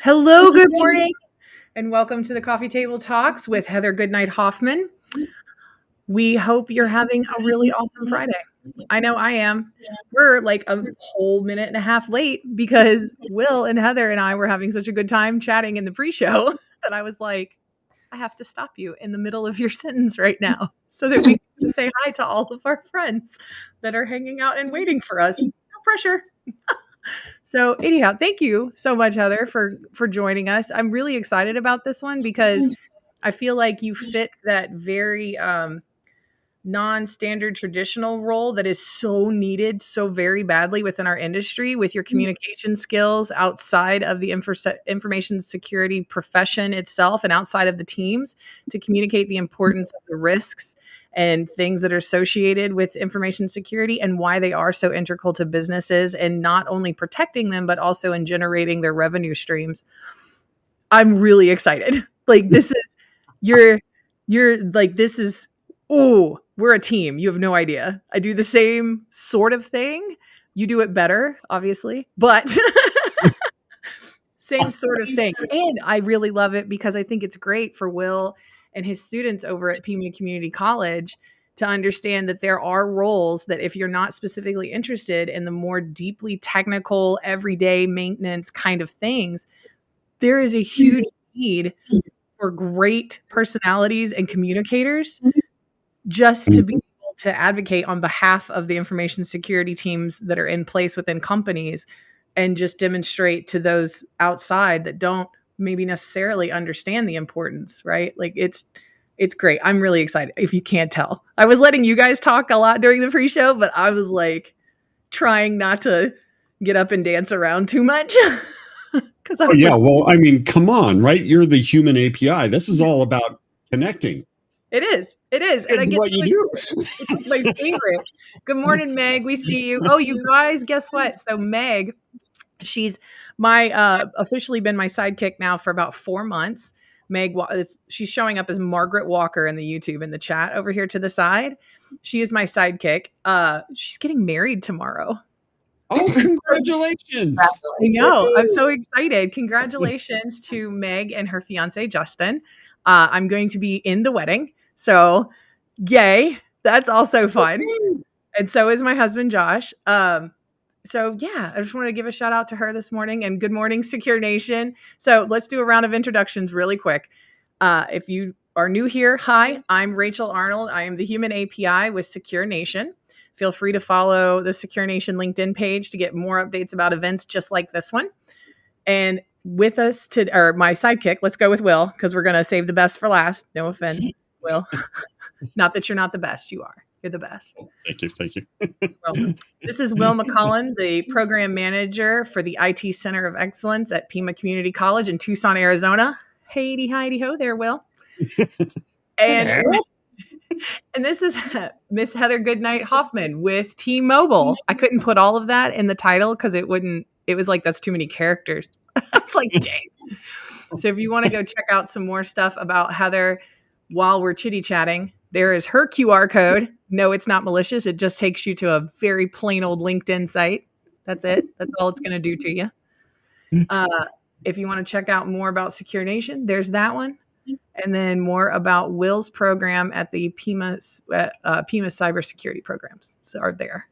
Hello, good morning, and welcome to the Coffee Table Talks with Heather Goodnight-Hoffman. We hope you're having a really awesome Friday. I know I am. We're like a whole minute and a half late because Will and Heather and I were having such a good time chatting in the pre-show that I was like, I have to stop you in the middle of your sentence right now so that we can say hi to all of our friends that are hanging out and waiting for us. No pressure. So anyhow, thank you so much, Heather, for joining us. I'm really excited about this one because I feel like you fit that very non-standard traditional role that is so needed so very badly within our industry with your communication skills outside of the information security profession itself and outside of the teams to communicate the importance of the risks and things that are associated with information security and why they are so integral to businesses and not only protecting them, but also in generating their revenue streams. I'm really excited. Like this is, you're like, this is, oh, we're a team. You have no idea. I do the same sort of thing. You do it better, obviously, but same sort of thing. And I really love it because I think it's great for Will and his students over at Pima Community College to understand that there are roles that if you're not specifically interested in the more deeply technical, everyday maintenance kind of things, there is a huge need for great personalities and communicators just to be able to advocate on behalf of the information security teams that are in place within companies and just demonstrate to those outside that don't maybe necessarily understand the importance, right? Like it's great. I'm really excited. If you can't tell, I was letting you guys talk a lot during the pre-show, but I was like trying not to get up and dance around too much. Well, I mean, come on, right? You're the human API. This is all about connecting. It is. And it's what you do. It's my favorite. Good morning, Meg. We see you. Oh, you guys, guess what? So Meg, she's my officially been my sidekick now for about 4 months. Meg, she's showing up as Margaret Walker in the YouTube in the chat over here to the side. She is my sidekick. She's getting married tomorrow. Oh, congratulations. I know. I'm so excited. Congratulations to Meg and her fiance, Justin. I'm going to be in the wedding. So yay. That's also fun. And so is my husband, Josh. So yeah, I just wanted to give a shout out to her this morning and good morning, Secure Nation. So let's do a round of introductions really quick. If you are new here, hi, I'm Rachel Arnold. I am the Human API with Secure Nation. Feel free to follow the Secure Nation LinkedIn page to get more updates about events just like this one. And with us or my sidekick, let's go with Will, because we're going to save the best for last. No offense, Will. Not that you're not the best. You are. You're the best. Thank you. Well, this is Will McCullen, the program manager for the IT Center of Excellence at Pima Community College in Tucson, Arizona. Heidi, ho there, Will. And this is Miss Heather Goodnight-Hoffman with T-Mobile. I couldn't put all of that in the title because it was like, that's too many characters. I was like, dang. So if you want to go check out some more stuff about Heather while we're chitty-chatting, there is her QR code. No, it's not malicious. It just takes you to a very plain old LinkedIn site. That's it. That's all it's going to do to you. If you want to check out more about Secure Nation, there's that one. And then more about Will's program at the Pima cybersecurity programs are there.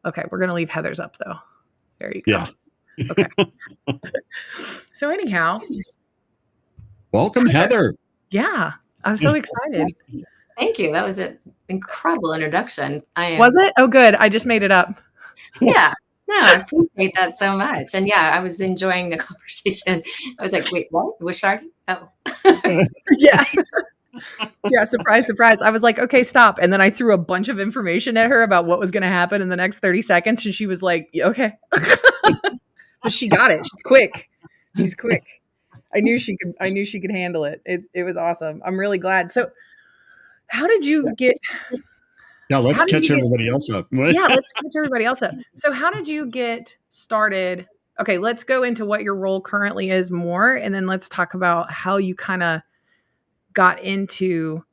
Okay, we're going to leave Heather's up though. There you go. Yeah. Okay. So anyhow. Welcome, Heather. Yeah, I'm so excited. Thank you. That was an incredible introduction. Was it? Oh, good. I just made it up. Yeah. No, I appreciate that so much. And yeah, I was enjoying the conversation. I was like, wait, what? We're starting? Oh. Yeah. Yeah. Surprise, surprise. I was like, okay, stop. And then I threw a bunch of information at her about what was going to happen in the next 30 seconds. And she was like, yeah, okay. But she got it. She's quick. I knew she could handle it. It was awesome. I'm really glad. So how did you get... Yeah, let's catch everybody else up. Yeah, let's catch everybody else up. So how did you get started? Okay, let's go into what your role currently is more, and then let's talk about how you kind of got into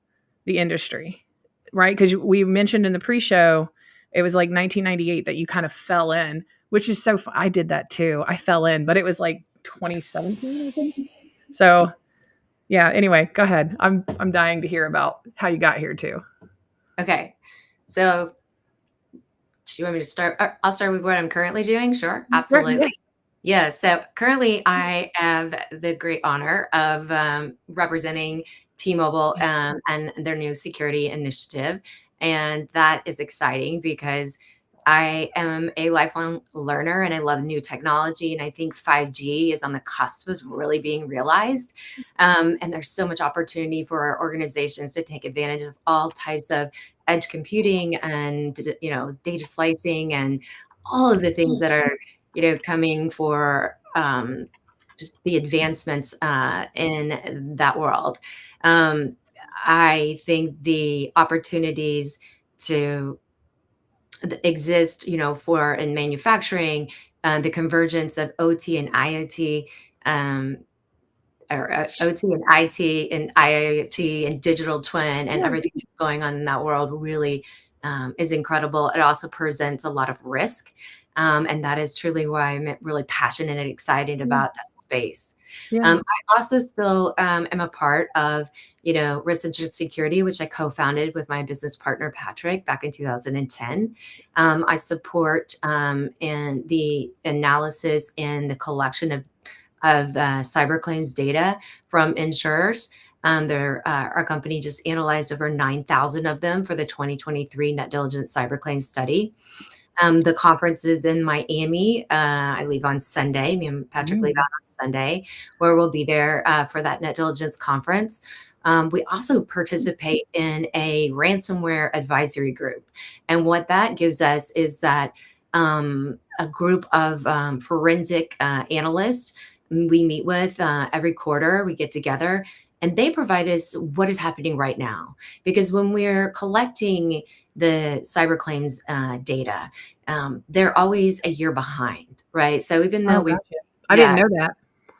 the industry, right? Because we mentioned in the pre-show, it was like 1998 that you kind of fell in, which is so fun. I did that too. I fell in, but it was like 2017, I think. So yeah, anyway, go ahead. I'm dying to hear about how you got here too. Okay. So do you want me to start? I'll start with what I'm currently doing. Sure. Absolutely. Yeah. So currently I have the great honor of representing T-Mobile and their new security initiative. And that is exciting because I am a lifelong learner and I love new technology. And I think 5G is on the cusp of really being realized. And there's so much opportunity for our organizations to take advantage of all types of edge computing and, data slicing and all of the things that are, coming for just the advancements in that world. Um, I think the opportunities to exist, for in manufacturing, the convergence of OT and IoT, um, or OT and IT and IoT and digital twin and everything that's going on in that world really is incredible. It also presents a lot of risk. And that is truly why I'm really passionate and excited about that space. I also still am a part of, Risk and Security, which I co-founded with my business partner, Patrick, back in 2010. I support in the analysis and the collection of cyber claims data from insurers. Our company just analyzed over 9,000 of them for the 2023 Net Diligence Cyber Claims Study. The conference is in Miami. I leave on Sunday. Me and Patrick leave out on Sunday, where we'll be there for that Net Diligence conference. We also participate in a ransomware advisory group. And what that gives us is that a group of forensic analysts we meet with every quarter. We get together and they provide us what is happening right now. Because when we're collecting the cyber claims data, they're always a year behind, right? So even though I didn't know that.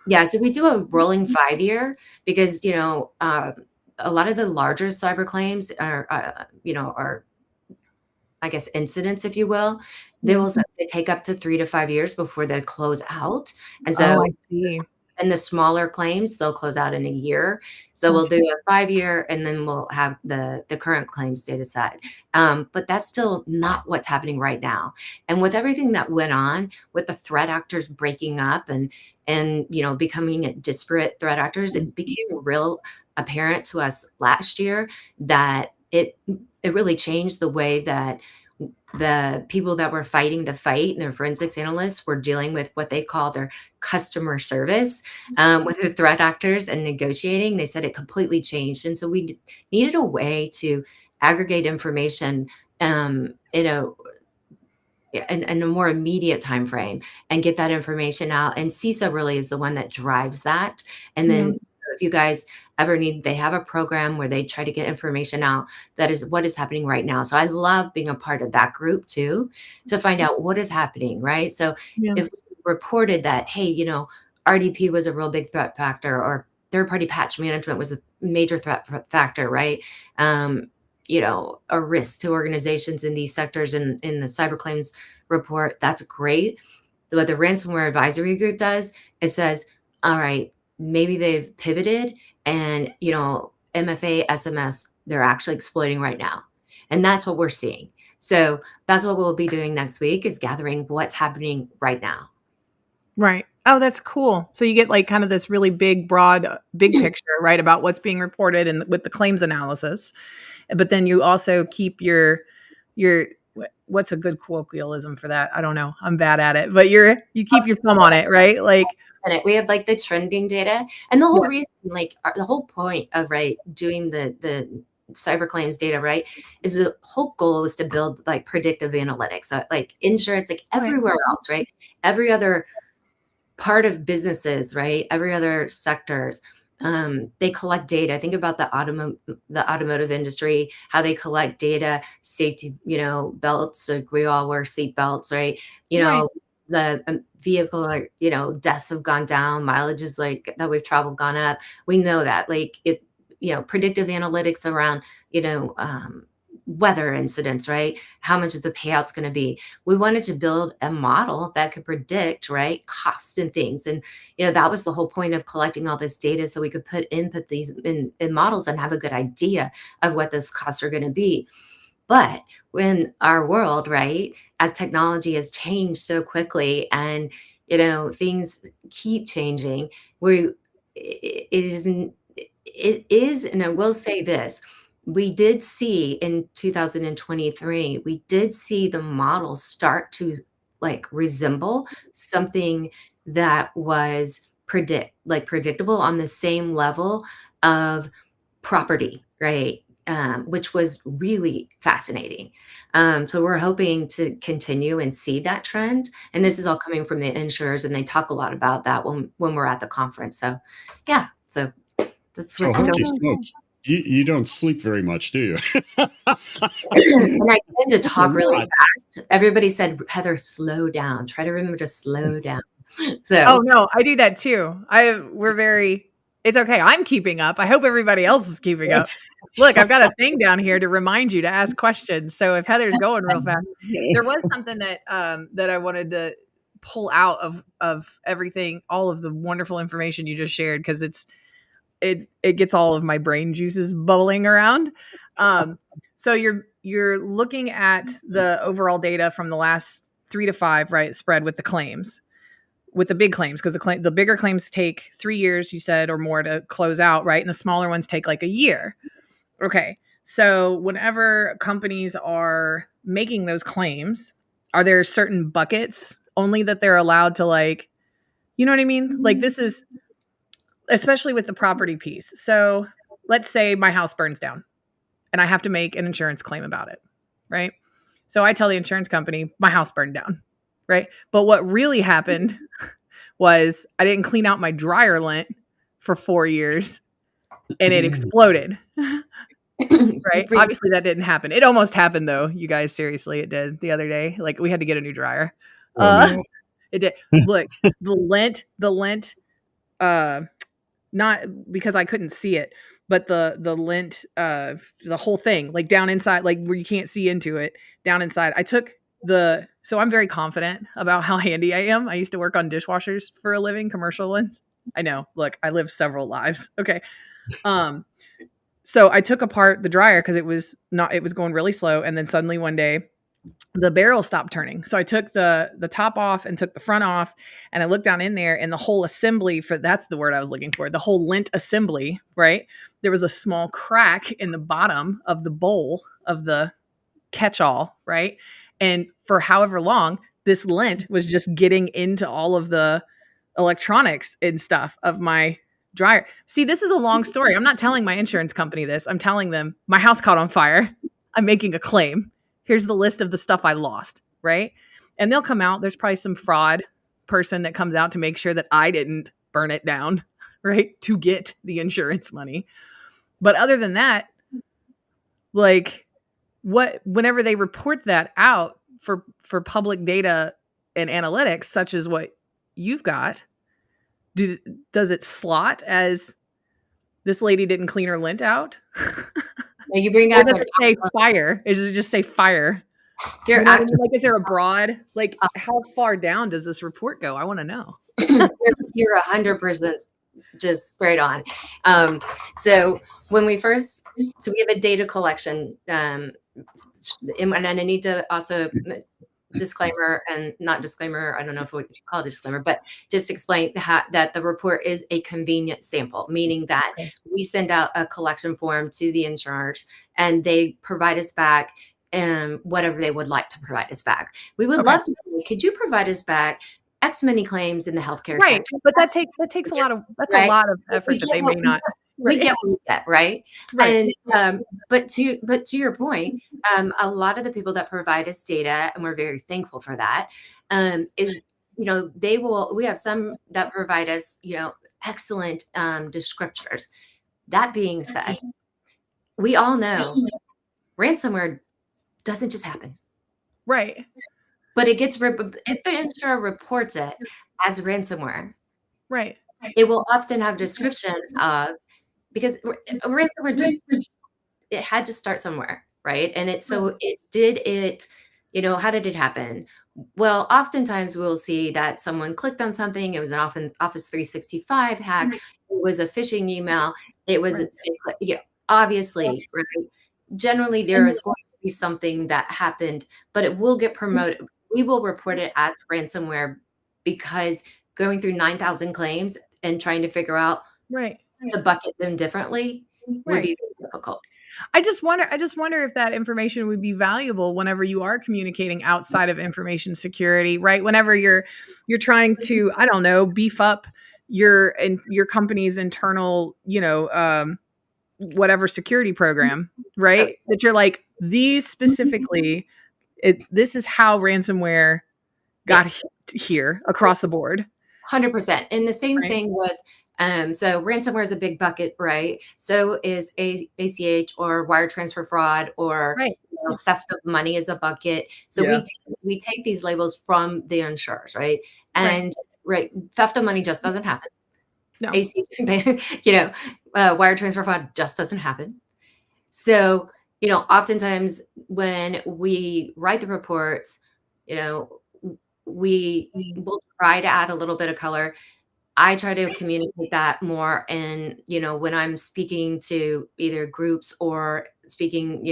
Yeah, so we do a rolling 5-year because, a lot of the larger cyber claims are, are, I guess, incidents, if you will. They take up to 3 to 5 years before they close out. And so I see. and the smaller claims, they'll close out in a year. So we'll do a 5-year and then we'll have the current claims data set. But that's still not what's happening right now. And with everything that went on with the threat actors breaking up and becoming disparate threat actors, it became real apparent to us last year that it really changed the way that the people that were fighting the fight, their forensics analysts, were dealing with what they call their customer service with the threat actors and negotiating. They said it completely changed. And so we needed a way to aggregate information in a more immediate time frame and get that information out. And CISA really is the one that drives that. And then if you guys ever need, they have a program where they try to get information out that is what is happening right now. So I love being a part of that group too, to find out what is happening, right? So if we reported that, hey, RDP was a real big threat factor, or third-party patch management was a major threat factor, right? A risk to organizations in these sectors in the cyber claims report, that's great. What the ransomware advisory group does, it says, all right, maybe they've pivoted and, MFA, SMS, they're actually exploiting right now. And that's what we're seeing. So that's what we'll be doing next week, is gathering what's happening right now. Right. Oh, that's cool. So you get like kind of this really big, broad, big picture, right, about what's being reported and with the claims analysis. But then you also keep your what's a good colloquialism for that? I don't know. I'm bad at it. But you keep your thumb on it, right? Like we have like the trending data, and the whole reason, like the whole point of doing the cyber claims data, right, is the whole goal is to build like predictive analytics, so, like insurance, like everywhere else, right? Every other part of businesses, right? Every other sectors, they collect data. Think about the automotive industry, how they collect data, safety, belts. Like we all wear seat belts, right? The vehicle, deaths have gone down, mileage is like that we've traveled gone up. We know that, like it, predictive analytics around, weather incidents, right? How much of the payout's going to be. We wanted to build a model that could predict, right, cost and things. And, that was the whole point of collecting all this data, so we could input these in models and have a good idea of what those costs are going to be. But when our world, right, as technology has changed so quickly and, things keep changing, it is, and I will say this, we did see in 2023, we did see the model start to resemble something that was predictable on the same level of property, right? Which was really fascinating. So we're hoping to continue and see that trend. And this is all coming from the insurers, and they talk a lot about that when we're at the conference. So yeah, so that's so what's holy going on. you don't sleep very much, do you? And I tend to talk really fast. Everybody said, Heather, slow down. Try to remember to slow down. So Oh no, I do that too. It's okay. I'm keeping up. I hope everybody else is keeping up. Look, I've got a thing down here to remind you to ask questions. So if Heather's going real fast, there was something that I wanted to pull out of everything, all of the wonderful information you just shared, because it gets all of my brain juices bubbling around. So you're looking at the overall data from the last 3 to 5, right, spread with the claims. With the big claims, because the bigger claims take 3 years, you said, or more to close out, right? And the smaller ones take like a year. Okay. So whenever companies are making those claims, are there certain buckets only that they're allowed to you know what I mean? Like, this is especially with the property piece. So let's say my house burns down and I have to make an insurance claim about it, right? So I tell the insurance company, my house burned down, right? But what really happened was I didn't clean out my dryer lint for 4 years and it exploded. Right? Obviously that didn't happen. It almost happened though. You guys, seriously, it did the other day. Like, we had to get a new dryer. No. It did. Look, the lint, not because I couldn't see it, but the lint, the whole thing, like down inside, like where you can't see into it, down inside. So I'm very confident about how handy I am. I used to work on dishwashers for a living, commercial ones. I know. Look, I live several lives. Okay. So I took apart the dryer because it was going really slow. And then suddenly one day the barrel stopped turning. So I took the top off and took the front off, and I looked down in there, and the whole assembly that's the word I was looking for. The whole lint assembly, right? There was a small crack in the bottom of the bowl of the catch-all, right? And for however long, this lint was just getting into all of the electronics and stuff of my dryer. See, this is a long story. I'm not telling my insurance company this. I'm telling them my house caught on fire. I'm making a claim. Here's the list of the stuff I lost, right? And they'll come out. There's probably some fraud person that comes out to make sure that I didn't burn it down, right? To get the insurance money. But other than that, whenever they report that out for public data and analytics, such as what you've got, does it slot as this lady didn't clean her lint out? You bring up does it say fire? Does it just say fire? Is there a broad, how far down does this report go? I want to know. You're 100% just straight on. So when we have a data collection, and I need to also disclaimer and not disclaimer. I don't know if we call it a disclaimer, but just explain that the report is a convenient sample, meaning that we send out a collection form to the insurers and they provide us back whatever they would like to provide us back. We would love to say, could you provide us back X many claims in the healthcare sector? But that takes a lot of effort that they may not. We get what we get, right? And but to your point, a lot of the people that provide us data, and we're very thankful for that, is we have some that provide us excellent descriptors. That being said, we all know ransomware doesn't just happen, right? But it gets if the insurer reports it as ransomware, right? It will often have a description of. Because ransomware it had to start somewhere. right? And how did it happen? Well, oftentimes we'll see that someone clicked on something. It was an Office 365 hack. It was a phishing email. It was, obviously, right? Generally, there is going to be something that happened, but it will get promoted. We will report it as ransomware because going through 9,000 claims and trying to figure out to bucket them differently would be very difficult. I just wonder if that information would be valuable whenever you are communicating outside of information security, right? Whenever you're trying to, I don't know, beef up your company's internal, whatever security program, right? So, that you're like, these specifically, this is how ransomware got here across the board. 100%. And the same thing with, so ransomware is a big bucket, right? So is ACH or wire transfer fraud or theft of money is a bucket. So we take these labels from the insurers, right? And theft of money just doesn't happen. No. ACH, wire transfer fraud just doesn't happen. So, oftentimes when we write the reports, we will try to add a little bit of color. I try to communicate that more. And, when I'm speaking to either groups or speaking,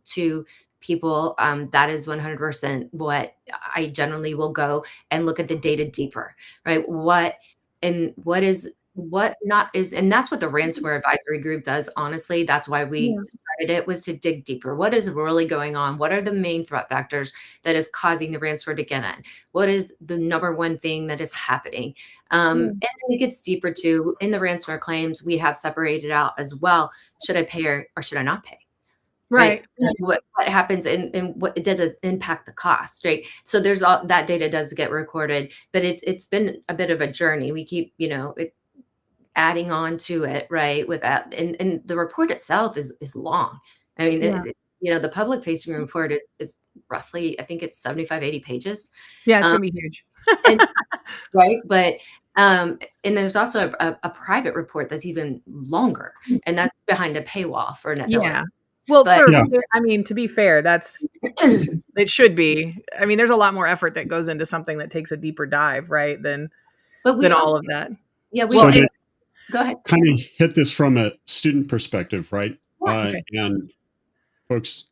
to people, that is 100% what I generally will go and look at the data deeper, right? And that's what the ransomware advisory group does. Honestly, that's why we started it, was to dig deeper. What is really going on? What are the main threat vectors that is causing the ransomware to get in? What is the number one thing that is happening? And then it gets deeper too. In the ransomware claims, we have separated out as well. Should I pay or should I not pay? Right. What happens and what does it impact the cost, right? So there's all that data does get recorded, but it's been a bit of a journey. We keep, adding on to it, right? With that, and the report itself is long. I mean, the public facing report is roughly, I think it's 75, 80 pages. Yeah, it's gonna be huge. Right. But and there's also a private report that's even longer, and that's behind a paywall for net billing. Yeah. Well, I mean, to be fair, that's it should be. I mean, there's a lot more effort that goes into something that takes a deeper dive, right? Than all of that. Yeah. Go ahead. Kind of hit this from a student perspective, right? And folks,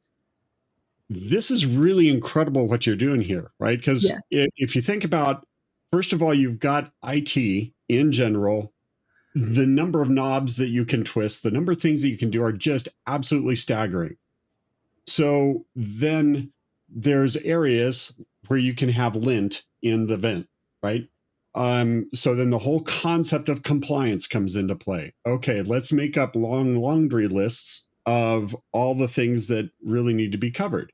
this is really incredible what you're doing here, right? Because if you think about, first of all, you've got IT in general, the number of knobs that you can twist, the number of things that you can do are just absolutely staggering. So then there's areas where you can have lint in the vent, right? So then the whole concept of compliance comes into play. Okay, let's make up long laundry lists of all the things that really need to be covered.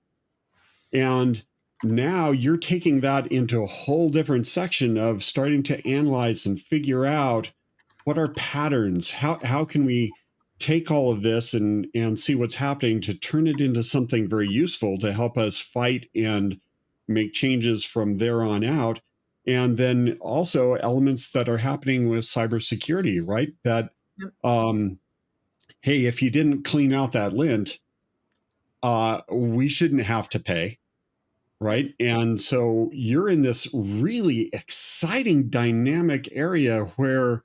And now you're taking that into a whole different section of starting to analyze and figure out what are patterns, how can we take all of this and see what's happening to turn it into something very useful to help us fight and make changes from there on out. And then also elements that are happening with cybersecurity, right? That, hey, if you didn't clean out that lint, we shouldn't have to pay, right? And so you're in this really exciting dynamic area where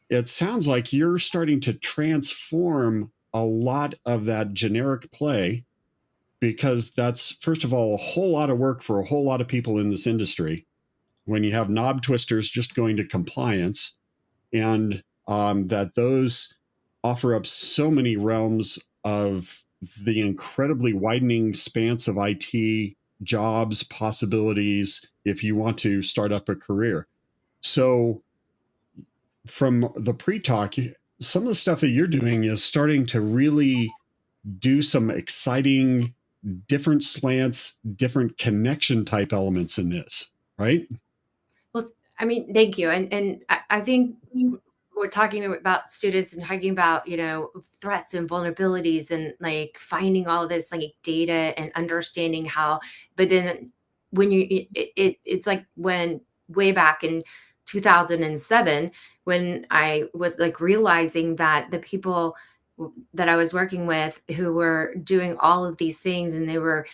it sounds like you're starting to transform a lot of that generic play, because that's, first of all, a whole lot of work for a whole lot of people in this industry when you have knob twisters just going to compliance, and that those offer up so many realms of the incredibly widening spans of IT jobs, possibilities, if you want to start up a career. So from the pre-talk, some of the stuff that you're doing is starting to really do some exciting, different slants, different connection type elements in this, right? Well, I mean, thank you. And I think we're talking about students and talking about, threats and vulnerabilities and like finding all of this like data and understanding how, but then when it's like when way back in 2007, when I was like realizing that the people that I was working with who were doing all of these things, and they were,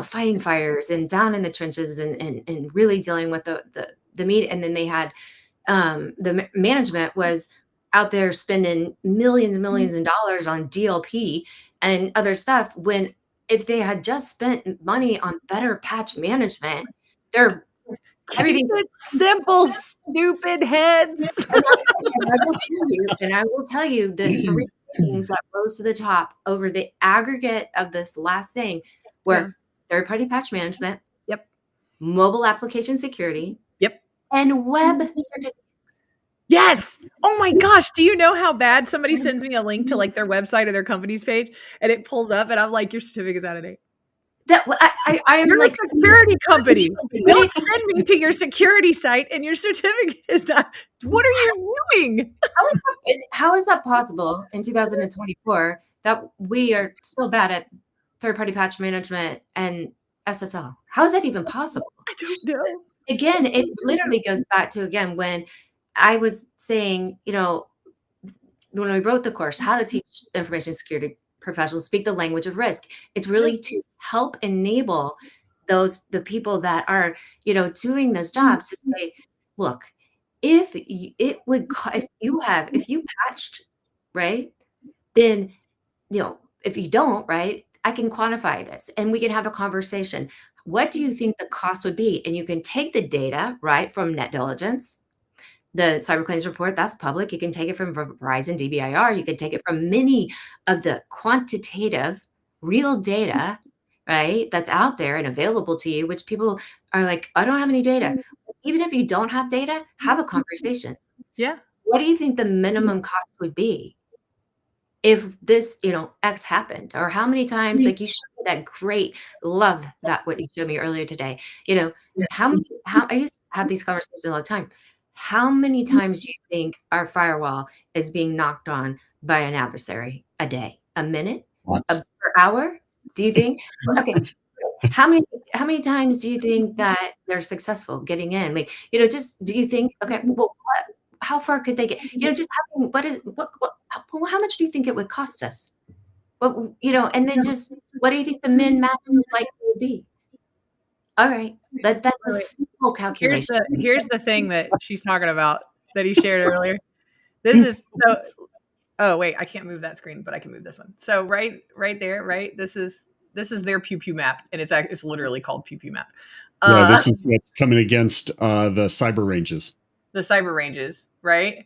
fighting fires and down in the trenches and really dealing with the meat. And then they had the management was out there spending millions and millions of dollars on DLP and other stuff, when if they had just spent money on better patch management, they're everything. Keep it simple, stupid heads. And I will tell you the three things that rose to the top over the aggregate of this last thing were third-party patch management, mobile application security, and web certificates. Yes. Oh my gosh. Do you know how bad somebody sends me a link to like their website or their company's page, and it pulls up and I'm like, your certificate's out of date? That I'm You're like a security company. Don't send me to your security site and your certificate is not. What are you doing? How is that possible in 2024 that we are still bad at third-party patch management and SSL? How is that even possible? I don't know. Again, it literally goes back to, when I was saying, when we wrote the course, how to teach information security professionals speak the language of risk. It's really to help enable the people that are, doing those jobs to say, look, if you patched, right, then, if you don't, right, I can quantify this and we can have a conversation. What do you think the cost would be? And you can take the data, right, from Net Diligence, the cyber claims report, that's public. You can take it from Verizon DBIR. You can take it from many of the quantitative real data, right, that's out there and available to you, which people are like, I don't have any data. Even if you don't have data, have a conversation. Yeah. What do you think the minimum cost would be if this, X happened? Or how many times, like you showed me that great, love that what you showed me earlier today, how I used to have these conversations all the time. How many times do you think our firewall is being knocked on by an adversary a day? A minute? Per hour? Do you think? Okay. How many times do you think that they're successful getting in? Like, just do you think, okay, well, how far could they get? Just having how much do you think it would cost us? And then just what do you think the min-max likely will be? All right. That's a simple calculation. Here's the thing that she's talking about that he shared earlier. This is so. Oh wait, I can't move that screen, but I can move this one. So right there, right. This is their pew pew map, and it's literally called pew pew map. This is what's coming against the cyber ranges. The cyber ranges, right?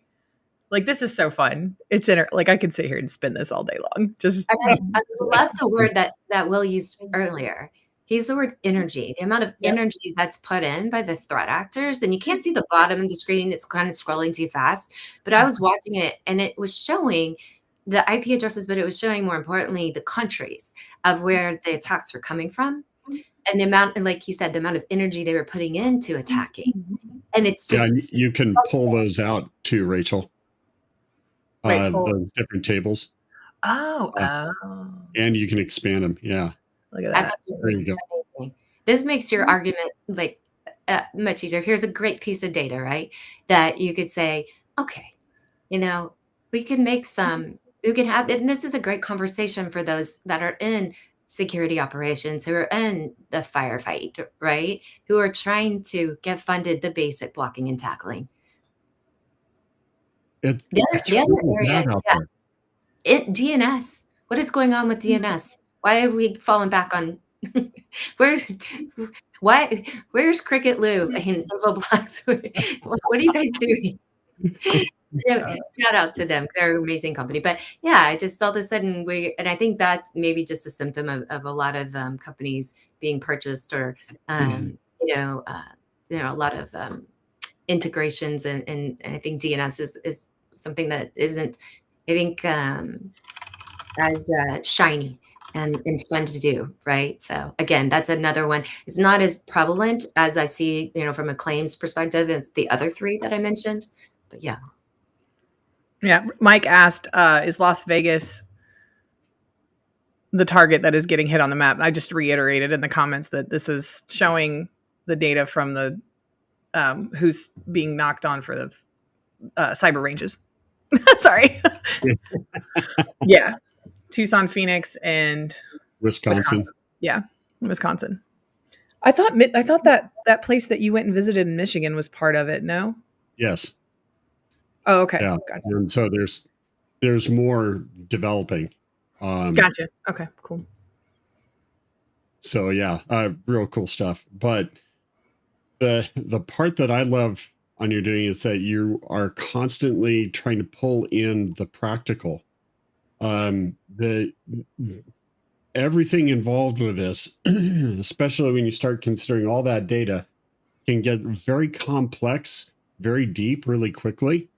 Like, this is so fun. It's like I could sit here and spin this all day long. Just I love the word that Will used earlier. He used the word energy, the amount of energy that's put in by the threat actors. And you can't see the bottom of the screen. It's kind of scrolling too fast. But I was watching it, and it was showing the IP addresses, but it was showing, more importantly, the countries of where the attacks were coming from. And the amount, and like he said, the amount of energy they were putting into attacking. And it's just... Yeah, you can pull those out too, Rachel. Those different tables. And you can expand them. Yeah. Look at that. There you go. Amazing. This makes your argument like much easier. Here's a great piece of data, right? That you could say, okay, we can make we can have, and this is a great conversation for those that are in security operations, who are in the firefight, right? Who are trying to get funded the basic blocking and tackling. DNS. What is going on with DNS? Why have we fallen back on? Where's Cricket Lou and Infoblox? What are you guys doing? Shout out to them. They're an amazing company. But yeah, just all of a sudden and I think that's maybe just a symptom of a lot of companies being purchased, or a lot of integrations, and I think DNS is something that isn't, I think, as shiny and fun to do, right? So again, that's another one. It's not as prevalent as I see, from a claims perspective. It's the other three that I mentioned, but yeah. Yeah, Mike asked, is Las Vegas the target that is getting hit on the map? I just reiterated in the comments that this is showing the data from the who's being knocked on for the cyber ranges. Sorry. Yeah. Tucson, Phoenix, and Wisconsin. Yeah, Wisconsin. I thought that place that you went and visited in Michigan was part of it. No. Yes. Oh, okay. Yeah. Gotcha. And so there's more developing. Gotcha. Okay. Cool. So yeah, real cool stuff. But the part that I love on your doing is that you are constantly trying to pull in the practical. Everything involved with this, especially when you start considering all that data, can get very complex, very deep, really quickly.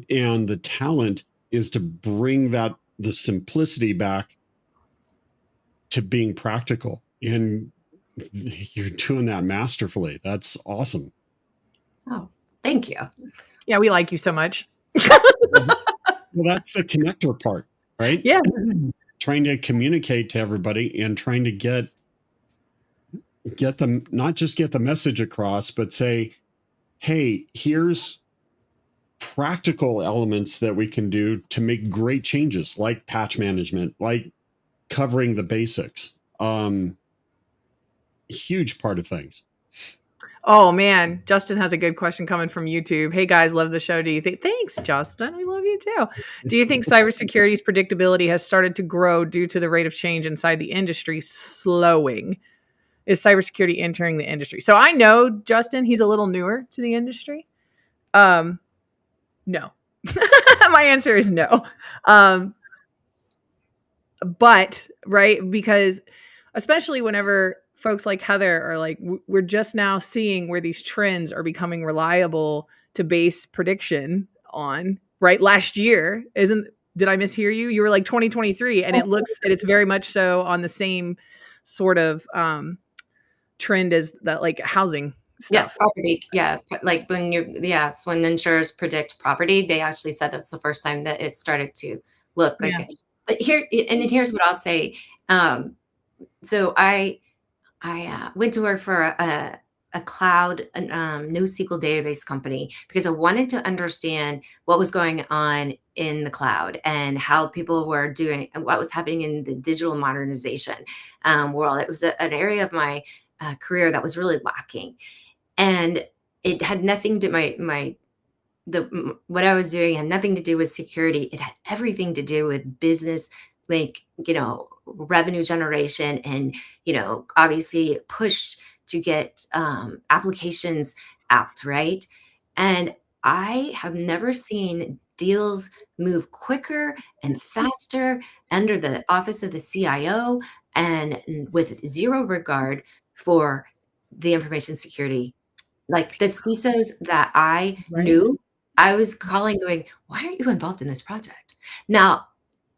And the talent is to bring the simplicity back to being practical. And you're doing that masterfully. That's awesome. Oh, thank you. Yeah, we like you so much. Well, that's the connector part, right? Yeah. Trying to communicate to everybody and trying to get them, not just get the message across, but say, hey, here's practical elements that we can do to make great changes, like patch management, like covering the basics. Huge part of things. Oh man, Justin has a good question coming from YouTube. Hey guys, love the show. Do you think? Thanks, Justin. We love you too. Do you think cybersecurity's predictability has started to grow due to the rate of change inside the industry slowing? Is cybersecurity entering the industry? So I know Justin, he's a little newer to the industry. No. My answer is no. But right, because especially whenever folks like Heather are like, we're just now seeing where these trends are becoming reliable to base prediction on, right? Last year, did I mishear you? You were like 2023, and it's very much so on the same sort of trend as that, like housing stuff. Yeah, property. Yeah, like when when insurers predict property, they actually said that's the first time that it started to look like it. But here's what I'll say. So I went to work for a cloud NoSQL database company because I wanted to understand what was going on in the cloud and how people were doing and what was happening in the digital modernization world. It was an area of my career that was really lacking, and it had nothing to what I was doing had nothing to do with security. It had everything to do with business, like, revenue generation and, obviously pushed to get applications out, right? And I have never seen deals move quicker and faster under the office of the CIO and with zero regard for the information security. Like the CISOs that I knew, I was calling going, why aren't you involved in this project? Now,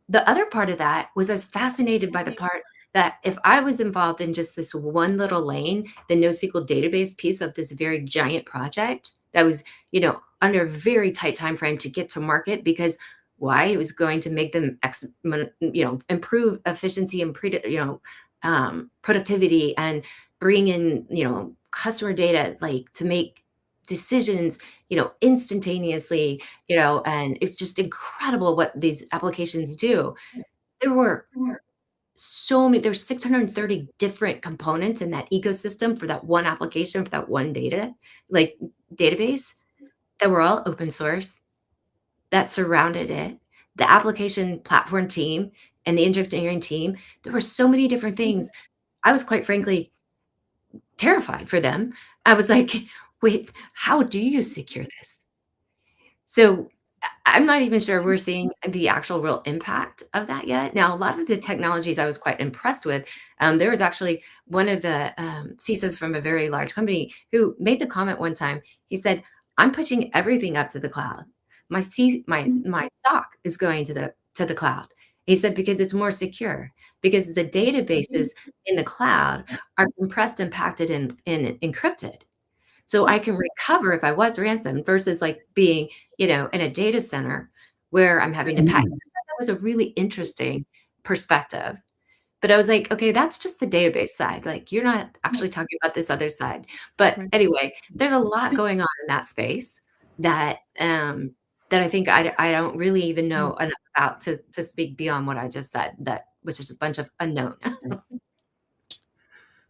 the other part of that was I was fascinated by the part that if I was involved in just this one little lane, the NoSQL database piece of this very giant project that was, under a very tight time frame to get to market, because why? It was going to make them, improve efficiency and productivity and bring in, customer data, like to make decisions, instantaneously, and it's just incredible what these applications do. There were there's 630 different components in that ecosystem for that one application, for that one database that were all open source that surrounded it. The application platform team and the engineering team, there were so many different things. I was quite frankly terrified for them. I was like, wait, how do you secure this? So I'm not even sure we're seeing the actual real impact of that yet. Now, a lot of the technologies I was quite impressed with. There was actually one of the CISOs from a very large company who made the comment one time. He said, "I'm pushing everything up to the cloud. My SOC is going to the cloud." He said, because it's more secure, because the databases in the cloud are compressed, impacted, and encrypted. So I can recover if I was ransomed versus like being, in a data center where I'm having to pay. That was a really interesting perspective. But I was like, okay, that's just the database side. Like, you're not actually talking about this other side. But anyway, there's a lot going on in that space that that I think I don't really even know enough about to speak beyond what I just said, which is a bunch of unknown.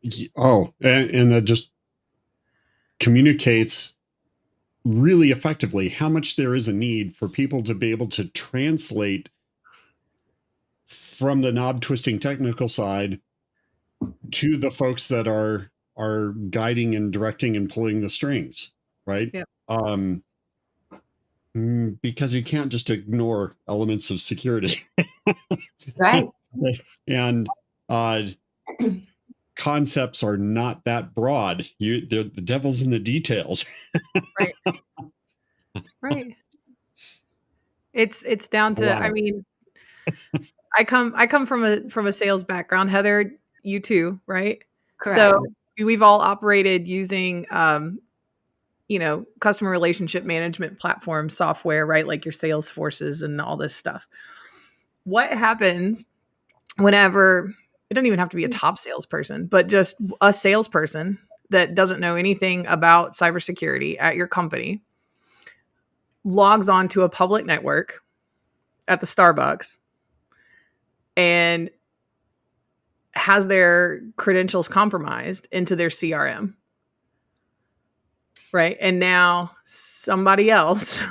And that just communicates really effectively how much there is a need for people to be able to translate from the knob twisting technical side to the folks that are guiding and directing and pulling the strings, right? Yep. Because you can't just ignore elements of security. Right. And concepts are not that broad. The devil's in the details. Right. Right. It's down to, Wow. I mean, I come from a sales background. Heather, you too, right? Correct. So we've all operated using customer relationship management platform software, right? Like your Salesforces and all this stuff. What happens whenever, it doesn't even have to be a top salesperson, but just a salesperson that doesn't know anything about cybersecurity at your company logs on to a public network at the Starbucks and has their credentials compromised into their CRM. Right. And now somebody else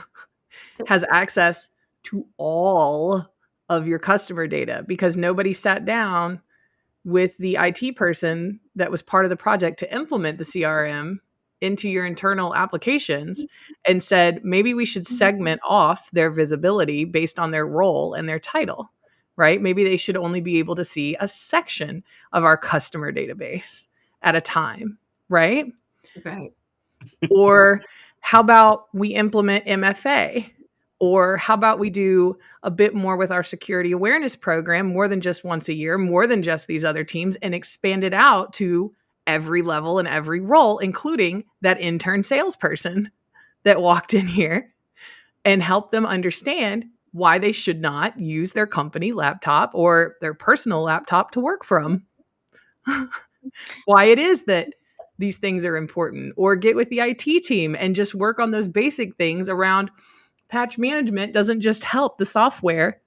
has access to all of your customer data because nobody sat down with the IT person that was part of the project to implement the CRM into your internal applications and said, maybe we should segment off their visibility based on their role and their title, right? Maybe they should only be able to see a section of our customer database at a time, right? Right. Or how about we implement MFA? Or how about we do a bit more with our security awareness program, more than just once a year, more than just these other teams, and expand it out to every level and every role, including that intern salesperson that walked in here, and help them understand why they should not use their company laptop or their personal laptop to work from. Why it is that these things are important, or get with the IT team and just work on those basic things around patch management. Doesn't just help the software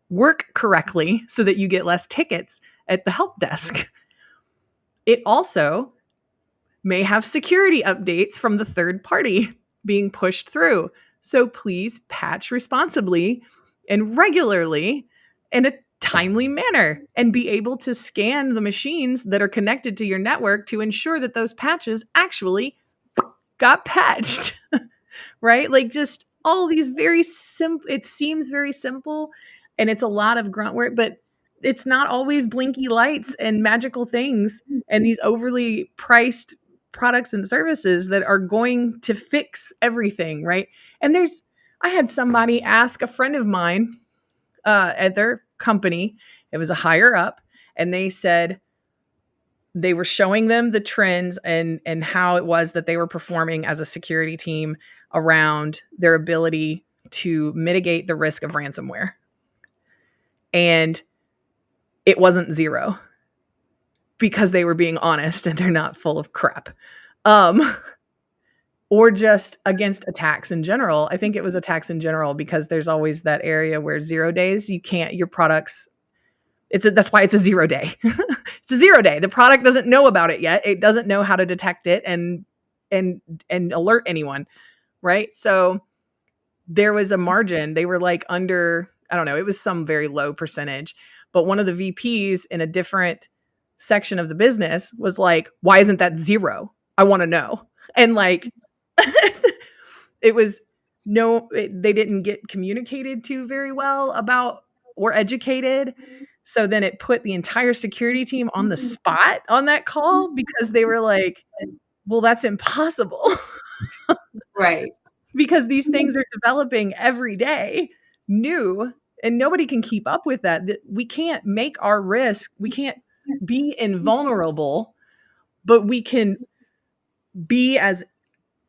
work correctly so that you get less tickets at the help desk. It also may have security updates from the third party being pushed through. So please patch responsibly and regularly in a timely manner and be able to scan the machines that are connected to your network to ensure that those patches actually got patched, right? Like just all these very simple, it seems very simple and it's a lot of grunt work, but it's not always blinky lights and magical things and these overly priced products and services that are going to fix everything, right? And I had somebody ask a friend of mine at their company, it was a higher up, and they said they were showing them the trends and how it was that they were performing as a security team around their ability to mitigate the risk of ransomware. And it wasn't zero because they were being honest and they're not full of crap. Or just against attacks in general. I think it was attacks in general because there's always that area where 0 days, you can't, your products, that's why it's a 0 day. It's a 0 day. The product doesn't know about it yet. It doesn't know how to detect it and alert anyone. Right. So there was a margin. They were like under, I don't know, it was some very low percentage, but one of the VPs in a different section of the business was like, why isn't that 0? I want to know. And like, it was they didn't get communicated to very well about or educated. So then it put the entire security team on the spot on that call because they were like, well, that's impossible. Right. Because these things are developing every day, new, and nobody can keep up with that. We can't make our risk. We can't be invulnerable, but we can be as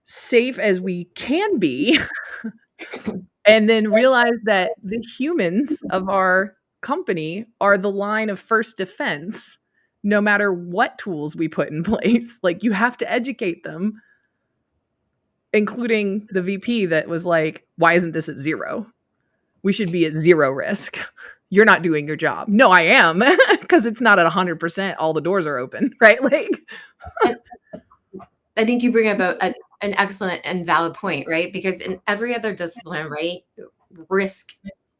safe as we can be and then realize that the humans of our company are the line of first defense no matter what tools we put in place. Like you have to educate them including the VP that was like, why isn't this at 0? We should be at 0 risk. You're not doing your job. No, I am, because it's not at 100%. All the doors are open, right? Like, I think you bring up an excellent and valid point, right? Because in every other discipline, right, risk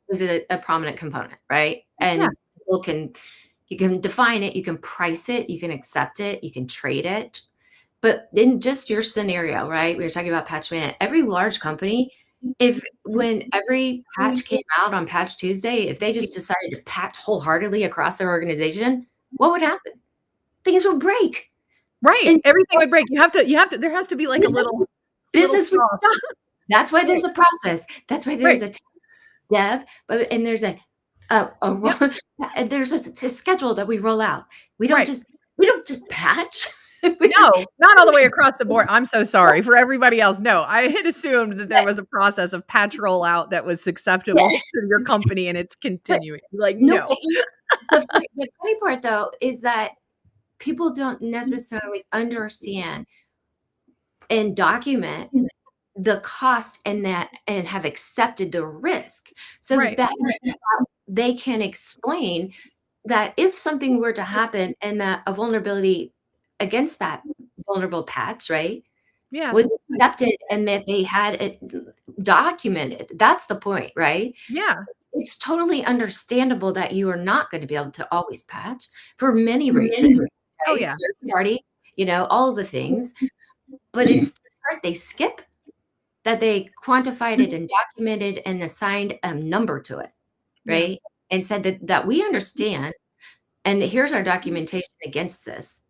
is a prominent component, right? And you can define it, you can price it, you can accept it, you can trade it. But in just your scenario, right? We were talking about patch management. Every large company, when every patch came out on Patch Tuesday, if they just decided to patch wholeheartedly across their organization, what would happen? Things would break. Right. And everything would break. You have to, there has to be like a little business would stop. That's why there's a process. That's why there's a dev, and there's there's a schedule that we roll out. We don't just patch. No, not all the way across the board. I'm so sorry for everybody else. No, I had assumed that there was a process of patch rollout that was acceptable to your company, and it's continuing. Like, no. The funny part, though, is that people don't necessarily understand and document the cost and have accepted the risk, so that they can explain that if something were to happen and that a vulnerability against that vulnerable patch, was accepted and that they had it documented. That's the point, right? Yeah. It's totally understandable that you are not going to be able to always patch for many reasons. Right? Oh, yeah. Third party, all of the things. But it's the part they skip, that they quantified it and documented and assigned a number to it, right? Yeah. And said that we understand, and here's our documentation against this.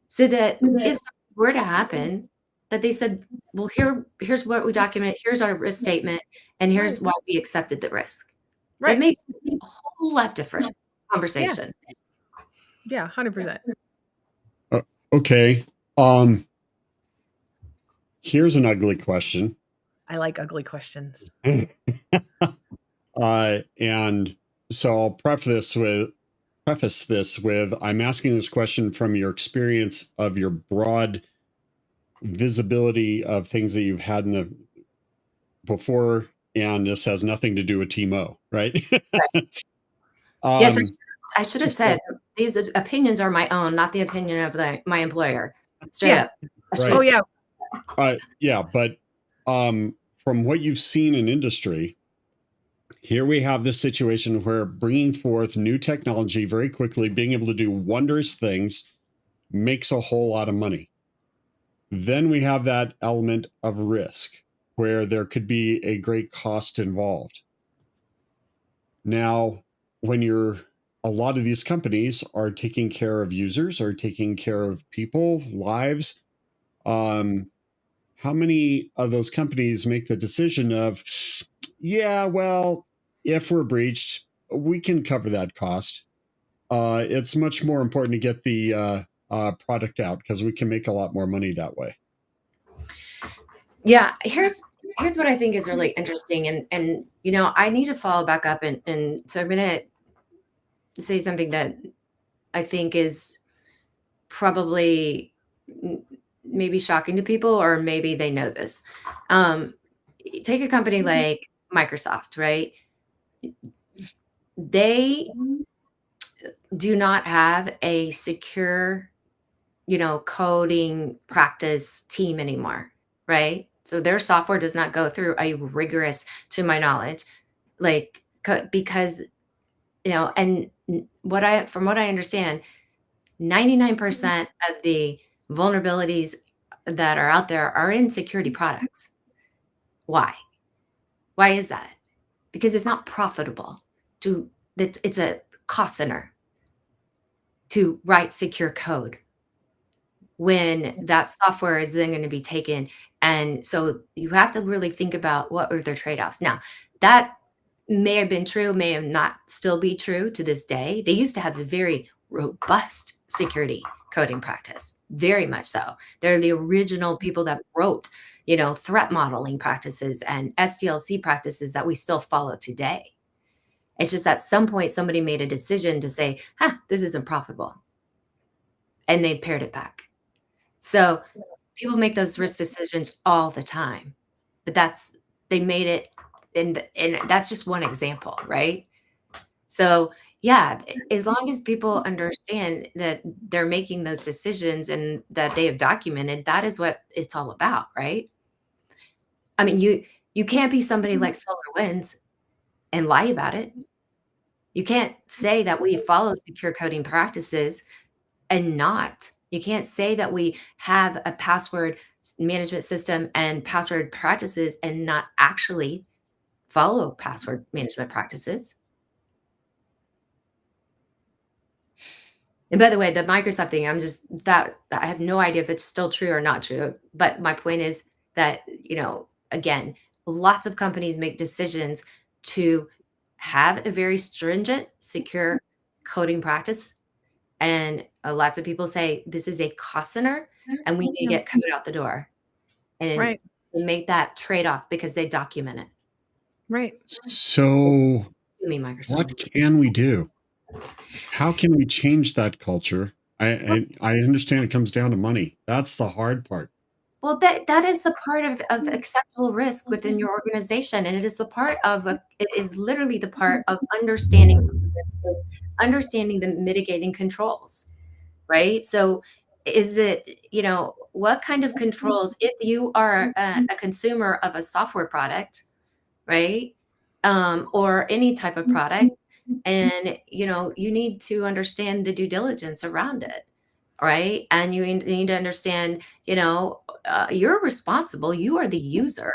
So that if something were to happen, that they said, well, here's what we documented, here's our risk statement, and here's why we accepted the risk. That makes a whole lot different conversation. Yeah, 100%. Okay. Here's an ugly question. I like ugly questions. And so I'll preface this with, I'm asking this question from your experience of your broad visibility of things that you've had before, and this has nothing to do with TMO, right? Yes, I should have said these opinions are my own, not the opinion of my employer. Straight up. Right. Oh yeah. But from what you've seen in industry, here we have this situation where bringing forth new technology very quickly, being able to do wondrous things, makes a whole lot of money. Then we have that element of risk where there could be a great cost involved. Now, when a lot of these companies are taking care of users, or taking care of people, lives, how many of those companies make the decision of, yeah, well, if we're breached, we can cover that cost. It's much more important to get the product out because we can make a lot more money that way. Yeah, here's what I think is really interesting, and I need to follow back up, and so I'm gonna say something that I think is probably maybe shocking to people, or maybe they know this. Take a company like Microsoft, right? They do not have a secure, coding practice team anymore, right? So their software does not go through a rigorous, to my knowledge, because, and from what I understand, 99% of the vulnerabilities that are out there are in security products. Why? Why is that? Because it's not profitable it's a cost center to write secure code when that software is then going to be taken. And so you have to really think about what are their trade-offs. Now, that may have been true, may have not still be true to this day. They used to have a very robust security coding practice, very much so. They're the original people that wrote, threat modeling practices and SDLC practices that we still follow today. It's just at some point somebody made a decision to say, this isn't profitable. And they pared it back. So People make those risk decisions all the time, but they made it, and that's just one example, right? So yeah, as long as people understand that they're making those decisions and that they have documented, that is what it's all about, right? I mean, you can't be somebody like SolarWinds and lie about it. You can't say that we follow secure coding practices and not. You can't say that we have a password management system and password practices and not actually follow password management practices. And by the way, the Microsoft thing, I have no idea if it's still true or not true. But my point is that, again, lots of companies make decisions to have a very stringent, secure coding practice. And lots of people say this is a cost center and we need to get code out the door and make that trade-off because they document it. Right. So what can we do? How can we change that culture? I understand it comes down to money. That's the hard part. Well, that is the part of acceptable risk within your organization, and it is it is literally the part of understanding the mitigating controls, right? So, is it what kind of controls if you are a consumer of a software product, right, or any type of product, and you need to understand the due diligence around it, right? And you need to understand, you're responsible, you are the user.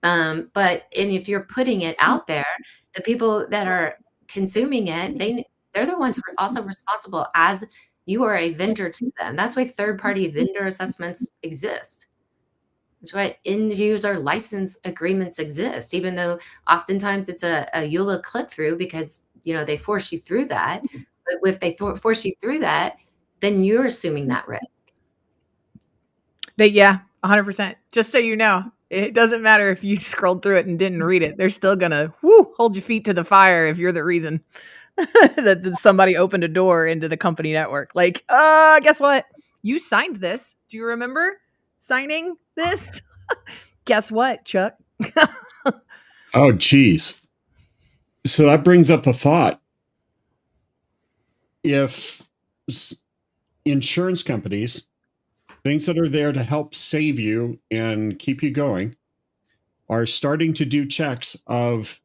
And if you're putting it out there, the people that are consuming it, they're the ones who are also responsible as you are a vendor to them. That's why third-party vendor assessments exist. That's why end user license agreements exist, even though oftentimes it's a EULA click-through because they force you through that. But if they force you through that, then you're assuming that risk. 100%. Just so you know, it doesn't matter if you scrolled through it and didn't read it. They're still gonna hold your feet to the fire if you're the reason that somebody opened a door into the company network. Like, guess what? You signed this. Do you remember signing this? Guess what, Chuck? Oh, geez. So that brings up a thought. If insurance companies, things that are there to help save you and keep you going, are starting to do checks of,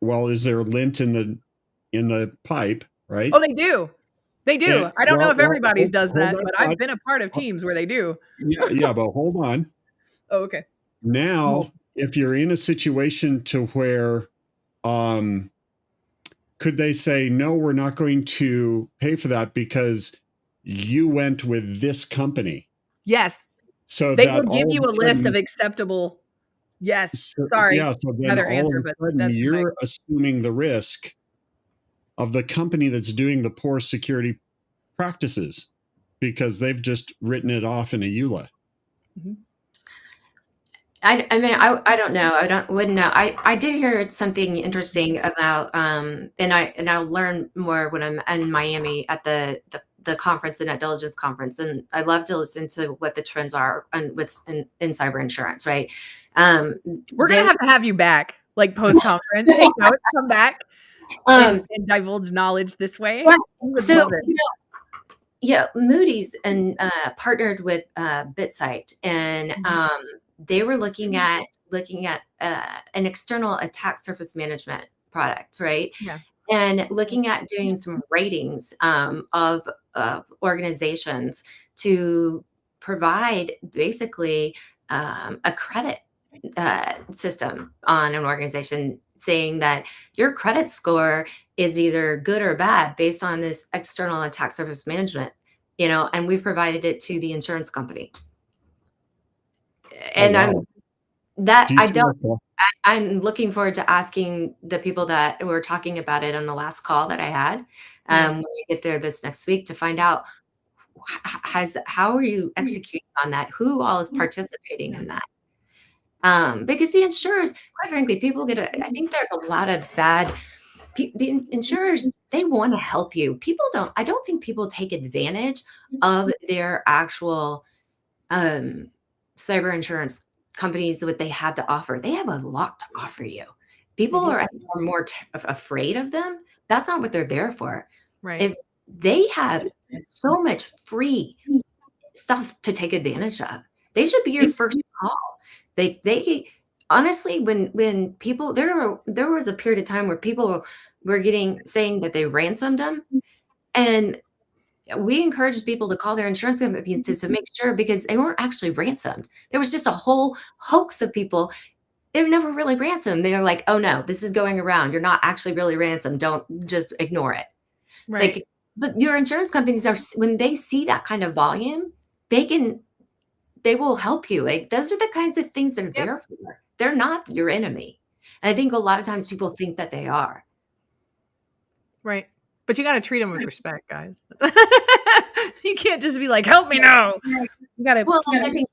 well, is there lint in the pipe, right? Oh, they do. They do. I don't know if everybody's does that, but I've been a part of teams where they do. Yeah, but hold on. Oh, okay. Now, if you're in a situation to where, could they say, no, we're not going to pay for that because you went with this company? Yes. So they will give you a list of acceptable. Yes. Sorry. Yeah. So then all of a sudden you're assuming the risk of the company that's doing the poor security practices because they've just written it off in a EULA. Mm-hmm. I mean, I don't know. Wouldn't know. I did hear something interesting about, and I'll learn more when I'm in Miami at the conference, the Net Diligence conference. And I love to listen to what the trends are and what's in cyber insurance, right? We're going to have you back, like post-conference, take notes, come back and divulge knowledge this way. So, yeah, Moody's and partnered with BitSight, and they were looking at an external attack surface management product, right? Yeah. And looking at doing some ratings of organizations to provide basically a credit system on an organization, saying that your credit score is either good or bad based on this external attack surface management, and we've provided it to the insurance company. And I'm looking forward to asking the people that were talking about it on the last call that I had when we get there this next week to find out how are you executing on that? Who all is participating in that? Because the insurers, quite frankly, I think there's a lot of the insurers, they want to help you. I don't think people take advantage of their actual cyber insurance companies, what they have to offer. They have a lot to offer you. People are more afraid of them. That's not what they're there for. Right. If they have so much free stuff to take advantage of, they should be your first call. They honestly, when people, there was a period of time where people were saying that they ransomed them, and we encouraged people to call their insurance company to make sure, because they weren't actually ransomed. There was just a whole hoax of people. They were never really ransomed. They were like, oh no, this is going around. You're not actually really ransomed. Don't, just ignore it. Right. Like, but your insurance companies are, when they see that kind of volume, they will help you. Like, those are the kinds of things they're there for. They're not your enemy. And I think a lot of times people think that they are. Right. But you got to treat them with respect, guys. You can't just be like, help me now. You got to. Well, I think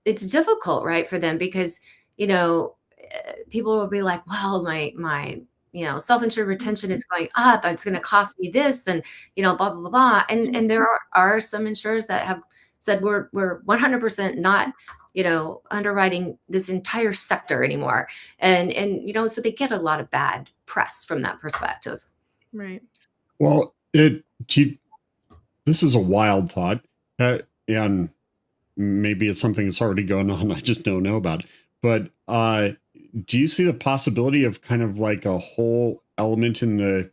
it's difficult, right, for them, because, people will be like, well, my self-insured retention is going up. It's going to cost me this, and, blah, blah, blah, blah. And there are some insurers that have said, we're 100% not, underwriting this entire sector anymore. And so they get a lot of bad press from that perspective. Right. Well, this is a wild thought, and maybe it's something that's already going on. I just don't know about it. But do you see the possibility of kind of like a whole element in the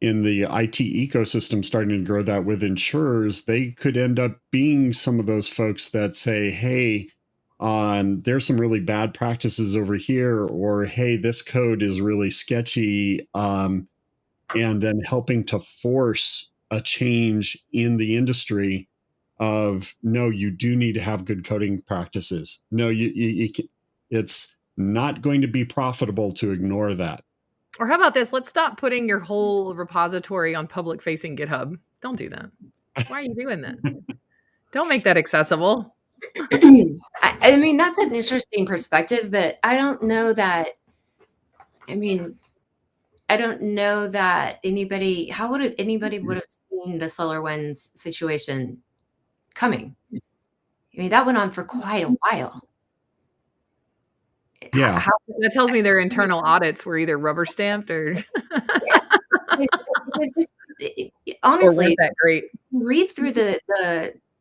IT ecosystem starting to grow that with insurers? They could end up being some of those folks that say, hey, there's some really bad practices over here, or hey, this code is really sketchy, and then helping to force a change in the industry of, no, you do need to have good coding practices. No, it's not going to be profitable to ignore that. Or how about this? Let's stop putting your whole repository on public facing GitHub. Don't do that. Why are you doing that? Don't make that accessible. I mean, that's an interesting perspective, but I don't know that how would anybody would have seen the SolarWinds situation coming? I mean, that went on for quite a while. Yeah. That tells me their internal audits were either rubber stamped or it was just, honestly, that great. Read through the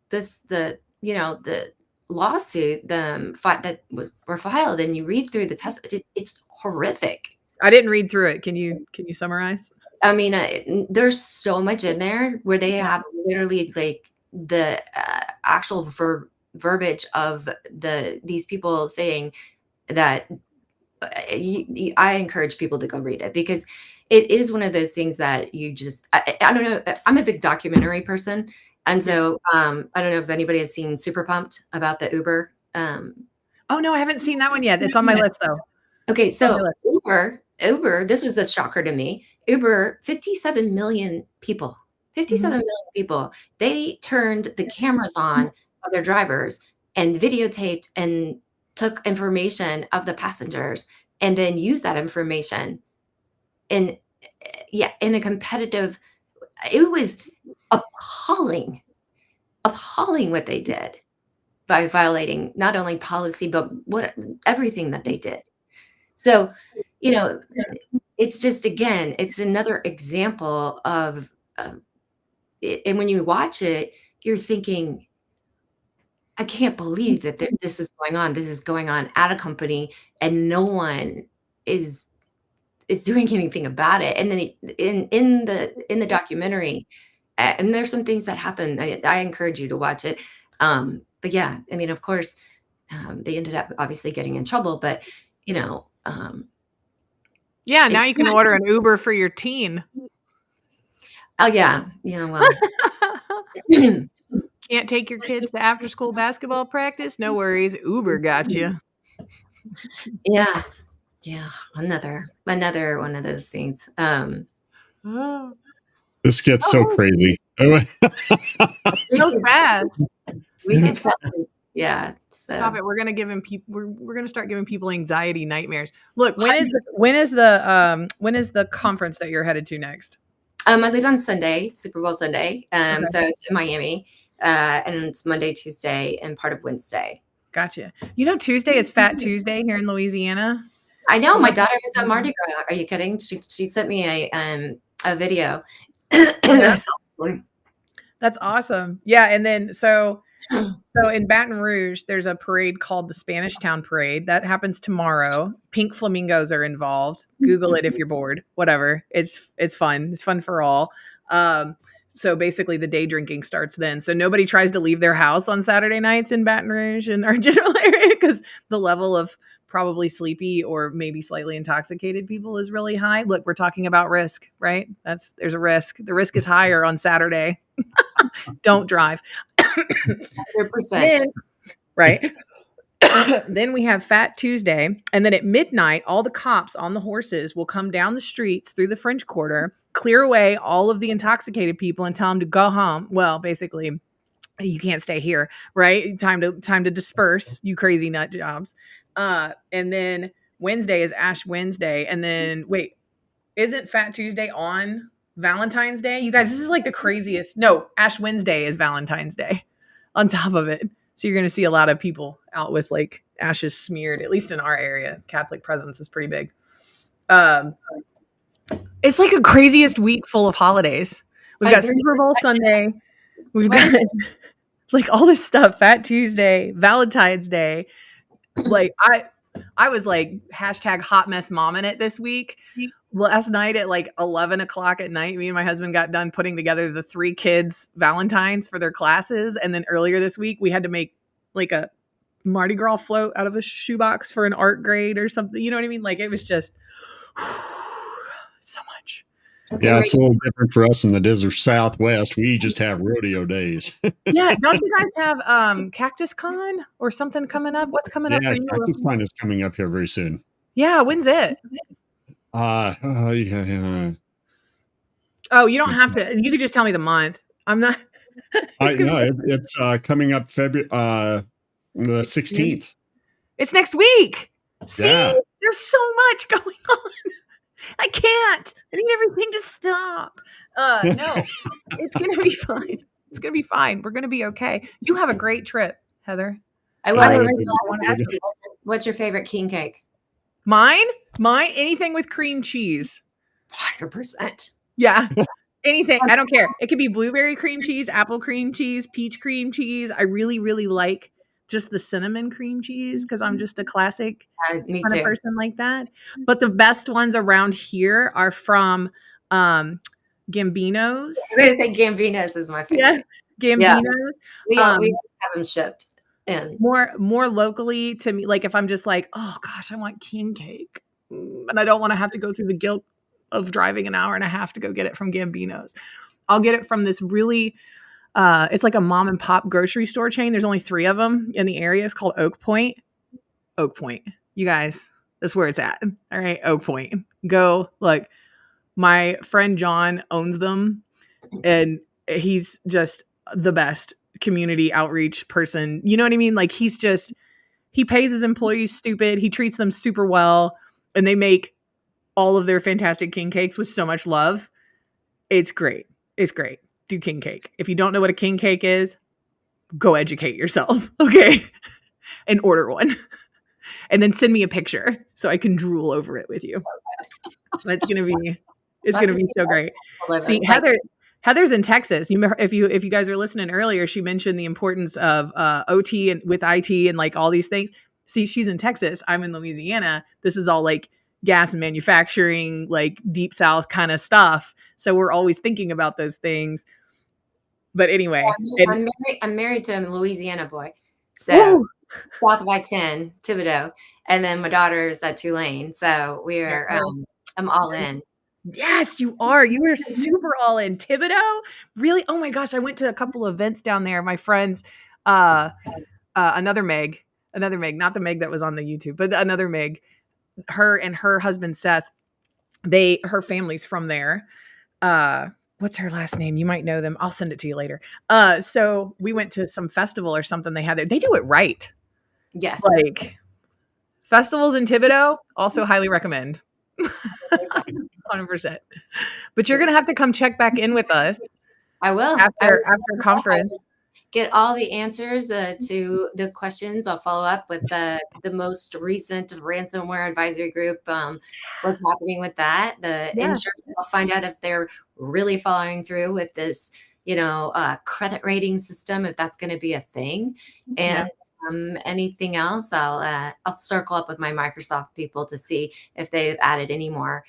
lawsuit, that were filed, and you read through the test. It's horrific. I didn't read through it. Can you summarize? I mean, there's so much in there where they have literally like the actual verbiage of these people saying that. I encourage people to go read it, because it is one of those things that you just, I don't know. I'm a big documentary person. And so I don't know if anybody has seen Super Pumped about the Uber. Oh no, I haven't seen that one yet. It's on my list though. Okay. So Uber, this was a shocker to me. Uber, 57 million people, 57 million people. They turned the cameras on of their drivers and videotaped and took information of the passengers, and then used that information in a competitive. It was appalling what they did by violating not only policy, but everything that they did. So, it's just, again, it's another example of it. And when you watch it, you're thinking, I can't believe that this is going on. This is going on at a company, and no one is doing anything about it. And then in the documentary, and there's some things that happen. I encourage you to watch it. But yeah, I mean, of course, they ended up obviously getting in trouble. But now you can order an Uber for your teen. Oh yeah, well. Can't take your kids to after school basketball practice? No worries. Uber got you. Yeah. Another one of those things. This gets so crazy. So fast. We can tell. Yeah. So. Stop it. We're gonna we're gonna start giving people anxiety nightmares. Look, when is the conference that you're headed to next? I leave on Sunday, Super Bowl Sunday. So it's in Miami. and it's Monday, Tuesday, and part of Wednesday. Gotcha. You know, Tuesday is Fat Tuesday here in Louisiana. I know. My daughter was at Mardi Gras. Are you kidding? She sent me a video. That's awesome. Yeah, and then so in Baton Rouge, there's a parade called the Spanish Town Parade that happens tomorrow. Pink flamingos are involved. Google it if you're bored. Whatever. It's fun. It's fun for all. So basically, the day drinking starts then. So nobody tries to leave their house on Saturday nights in Baton Rouge in our general area because the level of probably sleepy or maybe slightly intoxicated people is really high. Look, we're talking about risk, right? There's a risk. The risk is higher on Saturday. Don't drive. 100%. Right. Then we have Fat Tuesday. And then at midnight, all the cops on the horses will come down the streets through the French Quarter, clear away all of the intoxicated people and tell them to go home. Well, basically, you can't stay here, right? Time to disperse, you crazy nut jobs. And then Wednesday is Ash Wednesday. And then, wait, isn't Fat Tuesday on Valentine's Day? You guys, this is like the craziest. No, Ash Wednesday is Valentine's Day on top of it. So you're going to see a lot of people out with like ashes smeared, at least in our area. Catholic presence is pretty big. It's like a craziest week full of holidays. We've got Super Bowl Sunday. We've got like all this stuff. Fat Tuesday, Valentine's Day. Like I was like hashtag hot mess mom in it this week. Last night at like 11 o'clock at night, me and my husband got done putting together the 3 kids' Valentines for their classes. And then earlier this week, we had to make like a Mardi Gras float out of a shoebox for an art grade or something. You know what I mean? Like it was just so much. Yeah, it's a little different for us in the desert Southwest. We just have rodeo days. Yeah, don't you guys have Cactus Con or something coming up? What's coming up for you? Cactus Con is coming up here very soon. Yeah, when's it? Yeah. Oh, you don't have to. You could just tell me the month. I'm not. It's coming up February the 16th. It's next week. See, yeah. There's so much going on. I can't. I need everything to stop. No, it's going to be fine. It's going to be fine. We're going to be okay. You have a great trip, Heather. I love it. What's your favorite king cake? Mine, anything with cream cheese. 100%. Yeah. Anything. I don't care. It could be blueberry cream cheese, apple cream cheese, peach cream cheese. I really, really like just the cinnamon cream cheese because I'm just a classic kind of person like that. But the best ones around here are from Gambino's. I was going to say Gambino's is my favorite. Yeah, Gambino's. Yeah. We have them shipped in. More locally to me, like if I'm just like, oh gosh, I want king cake. And I don't want to have to go through the guilt of driving an hour and a half to go get it from Gambino's. I'll get it from this really it's like a mom and pop grocery store chain. There's only 3 of them in the area. It's called Oak Point. Oak Point. You guys, that's where it's at. All right. Oak Point. Go. Look, my friend John owns them and he's just the best community outreach person. You know what I mean? Like he pays his employees stupid. He treats them super well and they make all of their fantastic king cakes with so much love. It's great. It's great. Do king cake. If you don't know what a king cake is, go educate yourself. Okay. And order one. And then send me a picture so I can drool over it with you. It's gonna be so great. See, Heather's in Texas. If you guys were listening earlier, she mentioned the importance of OT and with IT and like all these things. See, she's in Texas. I'm in Louisiana. This is all like gas and manufacturing, like deep South kind of stuff. So we're always thinking about those things. But anyway, I'm married to a Louisiana boy. So south of I-10, Thibodaux. And then my daughter's at Tulane. So we're I'm all in. Yes, you are. You are super all in. Thibodaux? Really? Oh my gosh. I went to a couple of events down there. My friends, another Meg, not the Meg that was on the YouTube, but another Meg, her and her husband, Seth, her family's from there. What's her last name? You might know them. I'll send it to you later. So we went to some festival or something they had there. They do it right. Yes. Like festivals in Thibodaux, also highly recommend. 100%. But you're going to have to come check back in with us. I will. After conference. get all the answers to the questions. I'll follow up with the most recent ransomware advisory group. What's happening with that? The insurance, I'll find out if they're really following through with this, credit rating system, if that's going to be a thing. And anything else, I'll circle up with my Microsoft people to see if they've added any more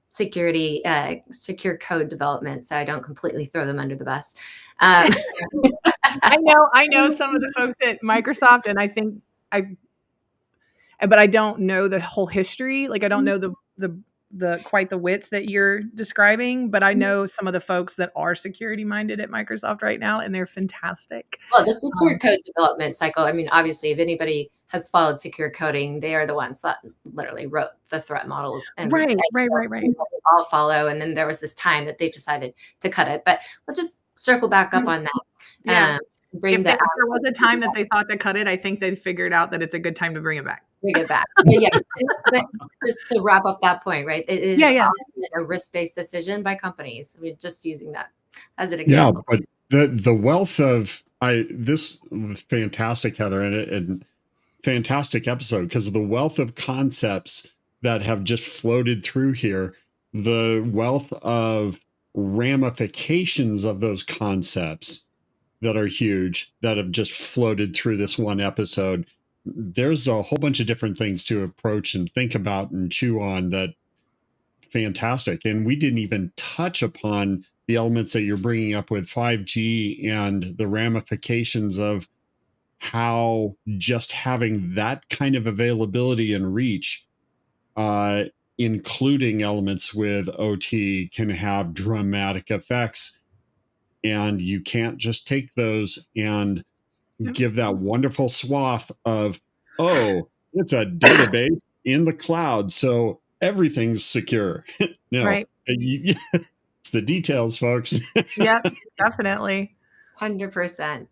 secure code development, so I don't completely throw them under the bus. I know some of the folks at Microsoft, and but I don't know the whole history. Like, I don't know the quite the width that you're describing, but I know some of the folks that are security minded at Microsoft right now, and they're fantastic. Well, the secure code development cycle, I mean, obviously, if anybody has followed secure coding, they are the ones that literally wrote the threat model. And right. All follow. And then there was this time that they decided to cut it, but we'll just circle back up on that. Yeah. If there was a time that they thought to cut it, I think they figured out that it's a good time to bring it back. But just to wrap up that point, right? It is often a risk-based decision by companies. We're just using that as an example. Yeah, but the wealth of this was fantastic, Heather, and fantastic episode because of the wealth of concepts that have just floated through here, the wealth of ramifications of those concepts that are huge that have just floated through this one episode. There's a whole bunch of different things to approach and think about and chew on. That fantastic. And we didn't even touch upon the elements that you're bringing up with 5G and the ramifications of how just having that kind of availability and reach, including elements with OT, can have dramatic effects. And you can't just take those and give that wonderful swath of, oh, it's a database in the cloud, so everything's secure. No, right. It's the details, folks. Yeah, definitely. 100%.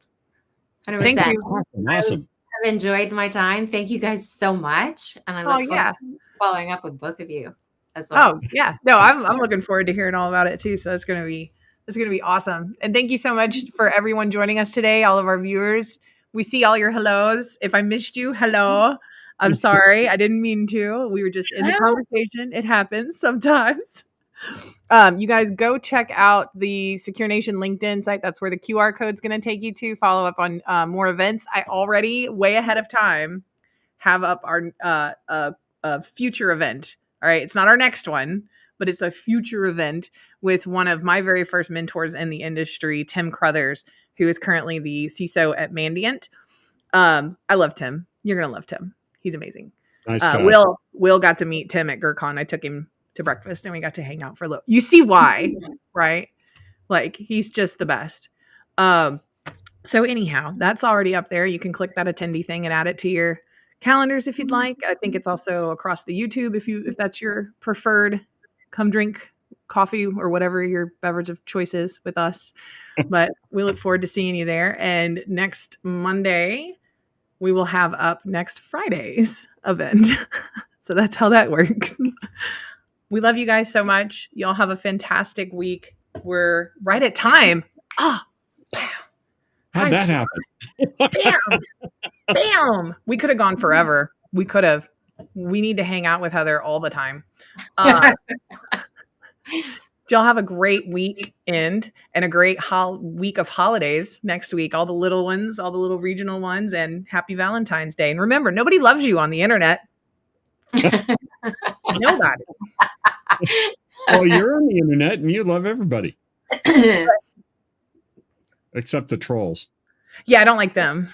Thank you. Awesome. I've enjoyed my time. Thank you guys so much. And I look forward to following up with both of you as well. Oh, yeah. No, I'm looking forward to hearing all about it too. So it's going to be awesome. And thank you so much for everyone joining us today, all of our viewers. We see all your hellos. If I missed you, hello. I'm sorry. I didn't mean to. We were just in the conversation. It happens sometimes. You guys go check out the SecureNation LinkedIn site. That's where the QR code is going to take you to follow up on more events. I already, way ahead of time, have up our future event. All right. It's not our next one, but it's a future event with one of my very first mentors in the industry, Tim Crothers, who is currently the CISO at Mandiant. I love Tim. You're going to love Tim. He's amazing. Nice guy. Will got to meet Tim at GERCON. I took him to breakfast and we got to hang out for a little. You see why, right? Like, he's just the best. So anyhow, that's already up there. You can click that attendee thing and add it to your calendars if you'd like. I think it's also across the YouTube if that's your preferred. Come drink coffee or whatever your beverage of choice is with us. But we look forward to seeing you there. And next Monday, we will have up next Friday's event. So that's how that works. We love you guys so much. Y'all have a fantastic week. We're right at time. How'd that happen? Bam. We could have gone forever. We need to hang out with Heather all the time. Y'all have a great weekend and a great week of holidays next week. All the little ones, all the little regional ones, and happy Valentine's Day. And remember, nobody loves you on the internet. Nobody. Well, you're on the internet and you love everybody. Except the trolls. Yeah, I don't like them.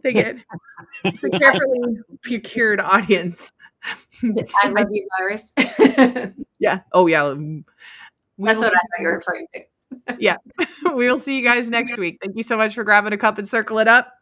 They get it's a carefully procured audience. I love you, virus. Yeah. Oh, yeah. That's what I thought you were referring to. Yeah. We'll see you guys next week. Thank you so much for grabbing a cup and circle it up.